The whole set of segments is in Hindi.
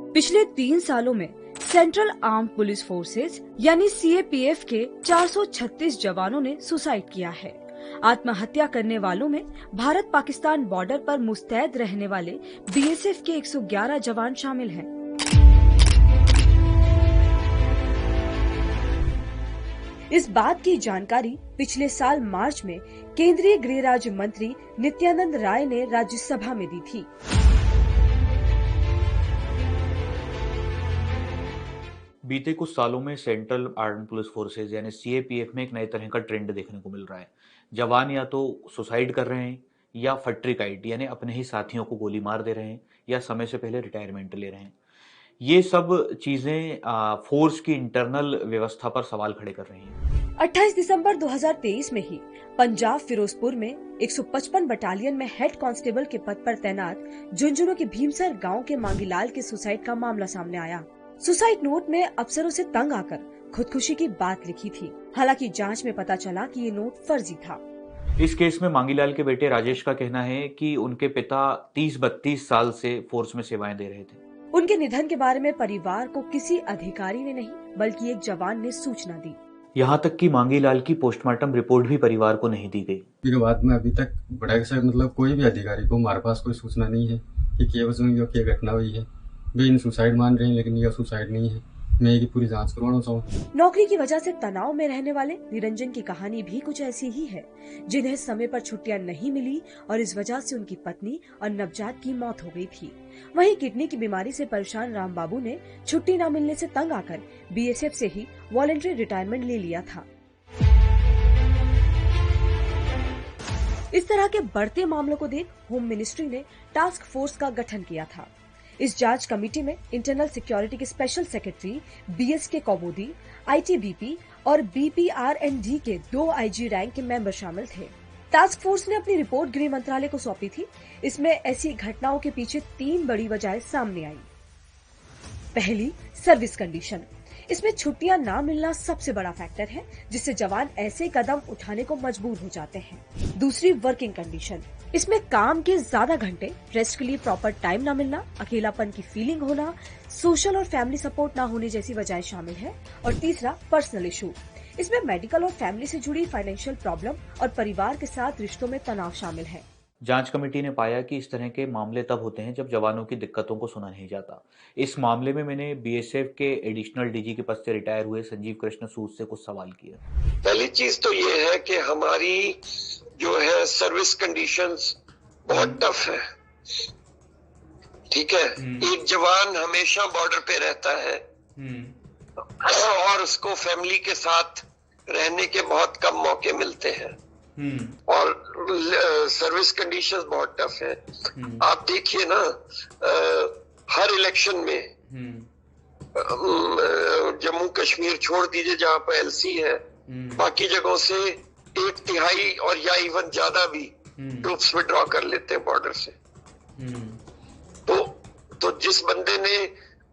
पिछले 3 सालों में सेंट्रल आर्म पुलिस फोर्सेज यानी सीएपीएफ के 436 जवानों ने सुसाइड किया है। आत्महत्या करने वालों में भारत पाकिस्तान बॉर्डर पर मुस्तैद रहने वाले बीएसएफ के 111 जवान शामिल हैं। इस बात की जानकारी पिछले साल मार्च में केंद्रीय गृह राज्य मंत्री नित्यानंद राय ने राज्यसभा में दी थी। बीते कुछ सालों में सेंट्रल आर्म्ड पुलिस फोर्सेज यानी सीएपीएफ में एक नए तरह का ट्रेंड देखने को मिल रहा है। जवान या तो सुसाइड कर रहे हैं या फट्रिकाइट यानी अपने ही साथियों को गोली मार दे रहे हैं या समय से पहले रिटायरमेंट ले रहे हैं। ये सब चीजें फोर्स की इंटरनल व्यवस्था पर सवाल खड़े कर रही हैं। 28 दिसंबर 2023 में ही पंजाब फिरोजपुर में 155 बटालियन में हेड कांस्टेबल के पद पर तैनात झुंझुनू के भीमसर गांव के मांगीलाल के सुसाइड का मामला सामने आया। सुसाइड नोट में अफसरों से तंग आकर खुदकुशी की बात लिखी थी। हालांकि जांच में पता चला कि ये नोट फर्जी था। इस केस में मांगीलाल के बेटे राजेश का कहना है कि उनके पिता 30-32 साल से फोर्स में सेवाएं दे रहे थे। उनके निधन के बारे में परिवार को किसी अधिकारी ने नहीं बल्कि एक जवान ने सूचना दी। यहाँ तक कि मांगीलाल की पोस्टमार्टम रिपोर्ट भी परिवार को नहीं दी गई। फिर बाद में अभी तक बड़ा मतलब कोई भी अधिकारी को हमारे पास कोई सूचना नहीं है कि क्या घटना हुई है। वे इन सुसाइड मान रहे हैं लेकिन यह सुसाइड नहीं है। मैं ये पूरी जांच करवाना चाहूँ। नौकरी की वजह से तनाव में रहने वाले निरंजन की कहानी भी कुछ ऐसी ही है, जिन्हें समय पर छुट्टियां नहीं मिली और इस वजह से उनकी पत्नी और नवजात की मौत हो गई थी। वहीं किडनी की बीमारी से परेशान राम बाबू ने छुट्टी न मिलने से तंग आकर बीएसएफ से ही वॉलंटरी रिटायरमेंट ले लिया था। इस तरह के बढ़ते मामलों को देख होम मिनिस्ट्री ने टास्क फोर्स का गठन किया था। इस जांच कमेटी में इंटरनल सिक्योरिटी के स्पेशल सेक्रेटरी बीएस के कौमुदी, आईटीबीपी और बीपीआरएनडी के 2 आईजी रैंक के मेंबर शामिल थे। टास्क फोर्स ने अपनी रिपोर्ट गृह मंत्रालय को सौंपी थी। इसमें ऐसी घटनाओं के पीछे 3 बड़ी वजहें सामने आई। पहली, सर्विस कंडीशन। इसमें छुट्टियां ना मिलना सबसे बड़ा फैक्टर है, जिससे जवान ऐसे कदम उठाने को मजबूर हो जाते हैं। दूसरी, वर्किंग कंडीशन। इसमें काम के ज्यादा घंटे, रेस्ट के लिए प्रॉपर टाइम ना मिलना, अकेलापन की फीलिंग होना, सोशल और फैमिली सपोर्ट ना होने जैसी वजहें शामिल है। और तीसरा, पर्सनल इशू। इसमें मेडिकल और फैमिली से जुड़ी फाइनेंशियल प्रॉब्लम और परिवार के साथ रिश्तों में तनाव शामिल है। जांच कमेटी ने पाया कि इस तरह के मामले तब होते हैं जब जवानों की दिक्कतों को सुना नहीं जाता। इस मामले में मैंने बीएसएफ के एडिशनल डीजी के पद से रिटायर हुए संजीव कृष्ण सूद से कुछ सवाल किया। पहली चीज तो ये है कि हमारी जो है सर्विस कंडीशंस बहुत टफ है। ठीक है, एक जवान हमेशा बॉर्डर पे रहता है और उसको फैमिली के साथ रहने के बहुत कम मौके मिलते हैं और सर्विस कंडीशंस बहुत टफ है। आप देखिए ना, हर इलेक्शन में जम्मू कश्मीर छोड़ दीजिए जहां पर एलसी है, बाकी जगहों से 1/3 और या इवन ज्यादा भी ट्रूप्स विड्रॉ कर लेते हैं बॉर्डर से। तो जिस बंदे ने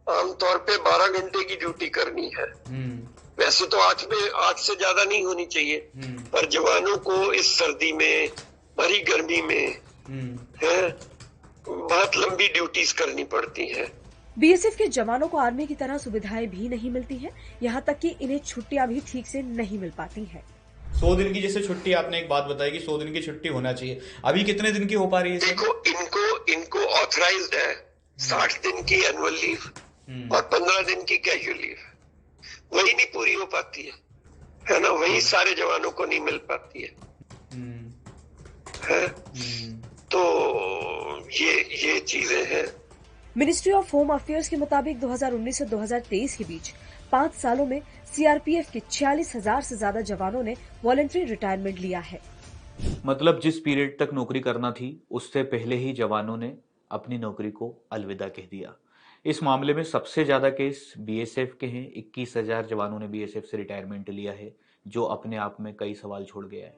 आमतौर पे 12 घंटे की ड्यूटी करनी है, वैसे तो 8 से ज्यादा नहीं होनी चाहिए, पर जवानों को इस सर्दी में, भरी गर्मी में बहुत लंबी ड्यूटीज करनी पड़ती है। बीएसएफ के जवानों को आर्मी की तरह सुविधाएं भी नहीं मिलती हैं, यहाँ तक कि इन्हें छुट्टियां भी ठीक से नहीं मिल पाती हैं। 100 दिन की जैसे छुट्टी, आपने एक बात बताई कि 100 दिन की छुट्टी होना चाहिए। अभी कितने दिन की हो पा रही है? देखो, इनको ऑथराइज्ड है 60 दिन की एनुअल लीव और 15 दिन की कैजुअल लीव। वही नहीं पूरी हो पाती है ना, वही सारे जवानों को नहीं मिल पाती है। तो ये चीजें हैं। मिनिस्ट्री ऑफ होम अफेयर्स के मुताबिक 2019 से 2023 के बीच 5 सालों में सीआरपीएफ के 46,000 से ज्यादा जवानों ने वॉलंटरी रिटायरमेंट लिया है। मतलब जिस पीरियड तक नौकरी करना थी उससे पहले ही जवानों ने अपनी नौकरी को अलविदा कह दिया। इस मामले में सबसे ज्यादा केस बीएसएफ के हैं। 21,000 जवानों ने बीएसएफ से रिटायरमेंट लिया है, जो अपने आप में कई सवाल छोड़ गया है।